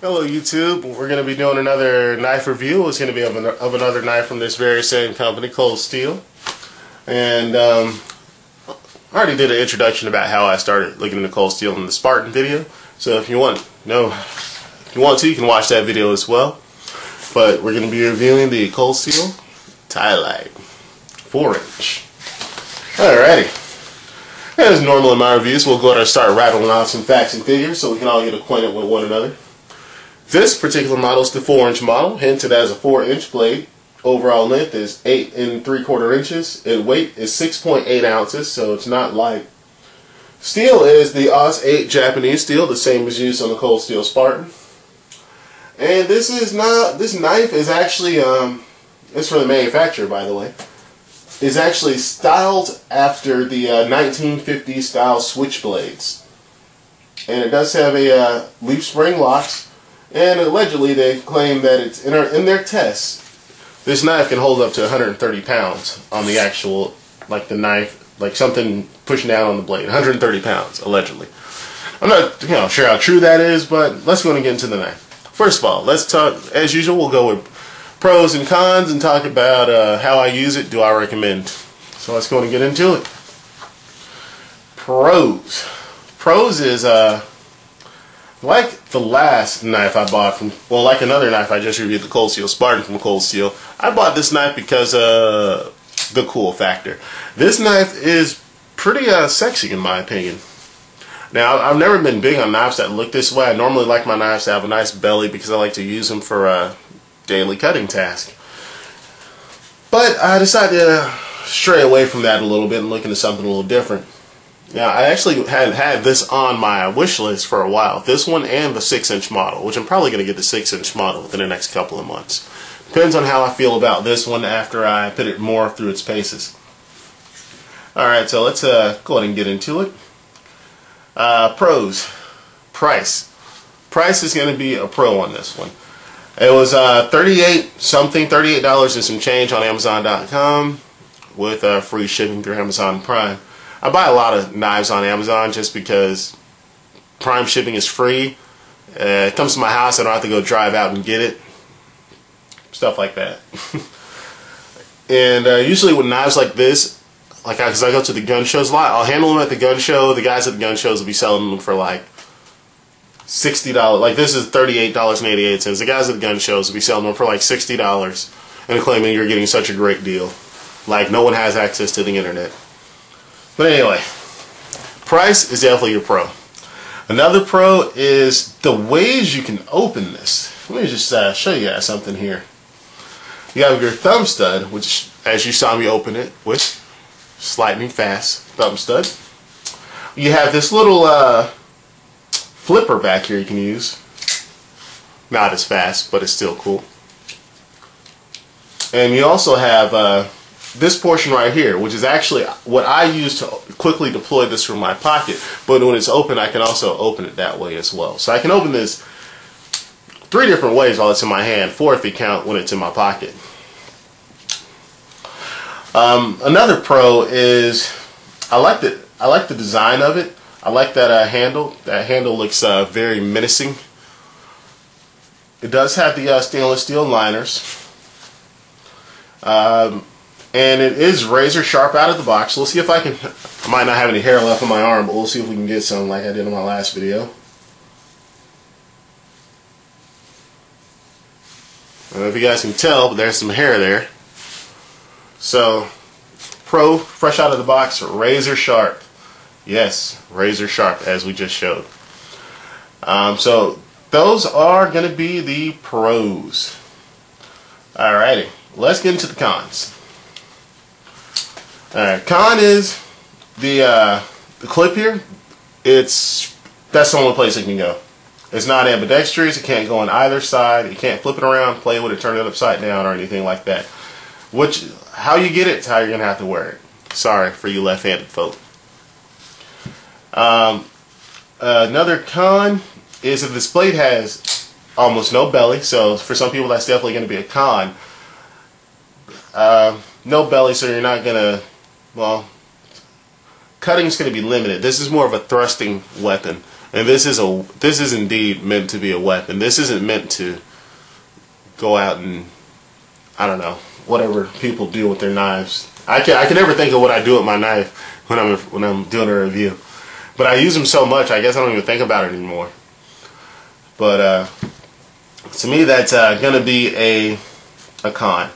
Hello YouTube, we're going to be doing another knife review. It's going to be of another knife from this very same company, Cold Steel. And I already did an introduction about how I started looking into Cold Steel in the Spartan video. So if you want to, you can watch that video as well. But we're going to be reviewing the Cold Steel Ti-Lite 4-inch. Alrighty. As normal in my reviews, we'll go ahead and start rattling off some facts and figures so we can all get acquainted with one another. This particular model is the 4-inch model, hinted as a 4-inch blade. Overall length is 8 3/4 inches, and weight is 6.8 ounces, so it's not light. Steel is the AUS 8 Japanese steel, the same as used on the Cold Steel Spartan. And this knife is actually, it's from the manufacturer, by the way, is actually styled after the 1950s style switchblades. And it does have a leaf spring locks. And allegedly they claim that it's in their tests, this knife can hold up to 130 pounds on the actual, like the knife, like something pushing down on the blade. 130 pounds, allegedly. I'm not sure how true that is, but let's go and get into the knife. First of all, let's talk, as usual, we'll go with pros and cons and talk about how I use it, do I recommend. So let's go and get into it. Pros. Pros is, like the last knife I bought from, well, like another knife I just reviewed, the Cold Steel Spartan from Cold Steel, I bought this knife because of the cool factor. This knife is pretty sexy in my opinion. Now, I've never been big on knives that look this way. I normally like my knives to have a nice belly because I like to use them for a daily cutting task. But I decided to stray away from that a little bit and look into something a little different. Now, I actually had this on my wish list for a while. This one and the 6-inch model, which I'm probably going to get the 6-inch model within the next couple of months. Depends on how I feel about this one after I put it more through its paces. Alright, so let's go ahead and get into it. Pros. Price. Price is going to be a pro on this one. It was $38 and some change on Amazon.com with free shipping through Amazon Prime. I buy a lot of knives on Amazon just because Prime shipping is free. It comes to my house, I don't have to go drive out and get it. Stuff like that. And usually with knives like this, because I go to the gun shows a lot, I'll handle them at the gun show. The guys at the gun shows will be selling them for like $60. Like this is $38.88. The guys at the gun shows will be selling them for like $60 and claiming you're getting such a great deal. Like no one has access to the internet. But anyway, price is definitely your pro. Another pro is the ways you can open this. Let me just show you guys something here. You have your thumb stud, which, as you saw me open it with, lightning fast thumb stud. You have this little flipper back here you can use. Not as fast, but it's still cool. And you also have this portion right here, which is actually what I use to quickly deploy this from my pocket, but when it's open I can also open it that way as well. So I can open this 3 different ways while it's in my hand, 4 if you count when it's in my pocket. Another pro is I like the design of it. I like that handle. That handle looks very menacing. It does have the stainless steel liners. And it is razor sharp out of the box. We'll see if I might not have any hair left on my arm, but we'll see if we can get some like I did in my last video. I don't know if you guys can tell, but there's some hair there. So, pro, fresh out of the box, razor sharp. Yes, razor sharp, as we just showed. So, those are going to be the pros. Alrighty, let's get into the cons. Con is the clip here. That's the only place it can go. It's not ambidextrous. It can't go on either side. You can't flip it around, play with it, turn it upside down, or anything like that. How you get it is how you're gonna have to wear it. Sorry for you left-handed folk. Another con is that this blade has almost no belly. So for some people, that's definitely going to be a con. No belly, so you're not gonna. Well, cutting is going to be limited. This is more of a thrusting weapon And this is indeed meant to be a weapon. This isn't meant to go out and, I don't know, whatever people do with their knives. I can never think of what I do with my knife when I'm doing a review. But I use them so much, I guess I don't even think about it anymore. But to me, that's gonna be a con.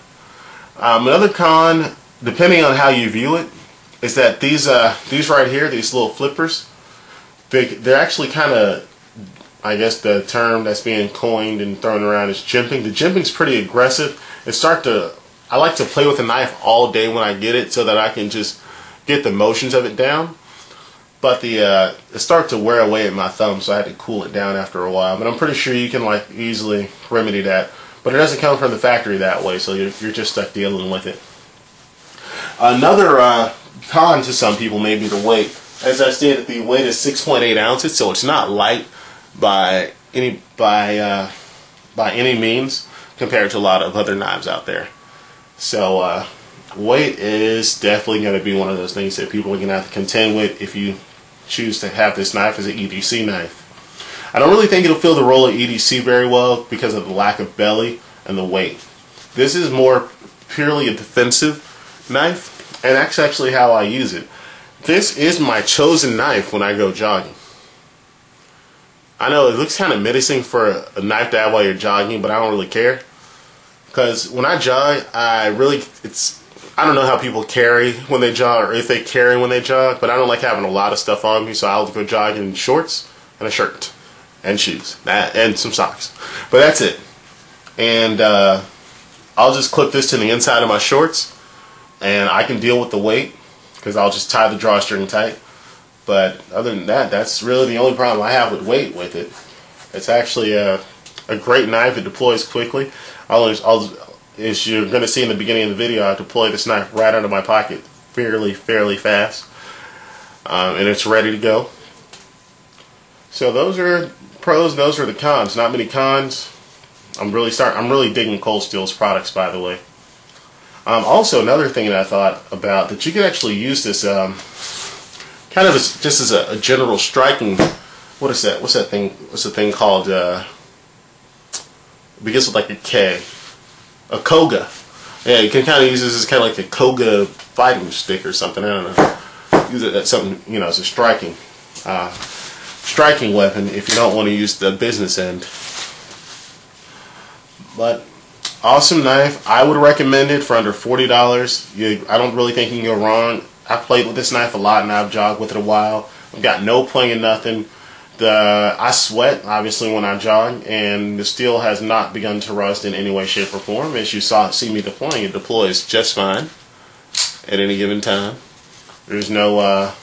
Another con, depending on how you view it, is that these right here, these little flippers, they're actually kind of, I guess the term that's being coined and thrown around is jimping. The jimping's pretty aggressive. I like to play with the knife all day when I get it so that I can just get the motions of it down. But it started to wear away at my thumb, so I had to cool it down after a while. But I'm pretty sure you can like easily remedy that. But it doesn't come from the factory that way, so you're just stuck dealing with it. Another con to some people may be the weight. As I stated, the weight is 6.8 ounces, so it's not light by any means compared to a lot of other knives out there. So weight is definitely going to be one of those things that people are going to have to contend with if you choose to have this knife as an EDC knife. I don't really think it'll fill the role of EDC very well because of the lack of belly and the weight. This is more purely a defensive knife, and that's actually how I use it. This is my chosen knife when I go jogging. I know it looks kind of menacing for a knife to have while you're jogging, but I don't really care. Because when I jog, I don't know how people carry when they jog, or if they carry when they jog, but I don't like having a lot of stuff on me, so I'll go jog in shorts and a shirt and shoes and some socks. But that's it. And I'll just clip this to the inside of my shorts, and I can deal with the weight because I'll just tie the drawstring tight. But other than that, that's really the only problem I have with weight with it. It's actually a great knife. It deploys quickly. As you're going to see in the beginning of the video, I deploy this knife right out of my pocket fairly fast, and it's ready to go. So those are pros. Those are the cons. Not many cons. I'm really digging Cold Steel's products, by the way. Also, another thing that I thought about, that you could actually use this kind of just as a general striking. What is that? What's that thing? What's the thing called? It begins with like a K. A Koga. Yeah, you can kind of use this as kind of like a Koga fighting stick or something. I don't know. Use it as something, you know, as a striking weapon if you don't want to use the business end. But awesome knife. I would recommend it for under $40. I don't really think you can go wrong. I've played with this knife a lot and I've jogged with it a while. I've got no pling and nothing. I sweat obviously when I jog, and the steel has not begun to rust in any way, shape, or form. As you see me deploying, it deploys just fine at any given time. There's no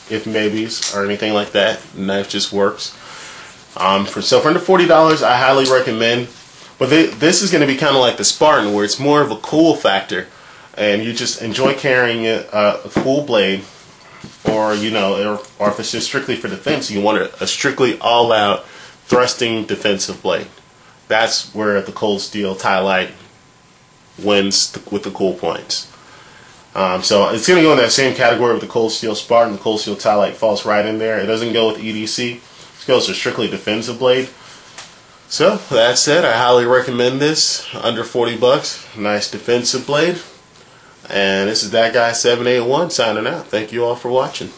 if maybes or anything like that. The knife just works. For under $40, I highly recommend. But this is going to be kind of like the Spartan, where it's more of a cool factor, and you just enjoy carrying a cool blade. Or or if it's just strictly for defense, you want a strictly all-out thrusting defensive blade. That's where the Cold Steel Ti-Lite wins with the cool points. So it's going to go in that same category with the Cold Steel Spartan. The Cold Steel Ti-Lite falls right in there. It doesn't go with EDC. It goes to strictly defensive blade. So that said, I highly recommend this. Under $40, nice defensive blade. And this is that guy 781 signing out. Thank you all for watching.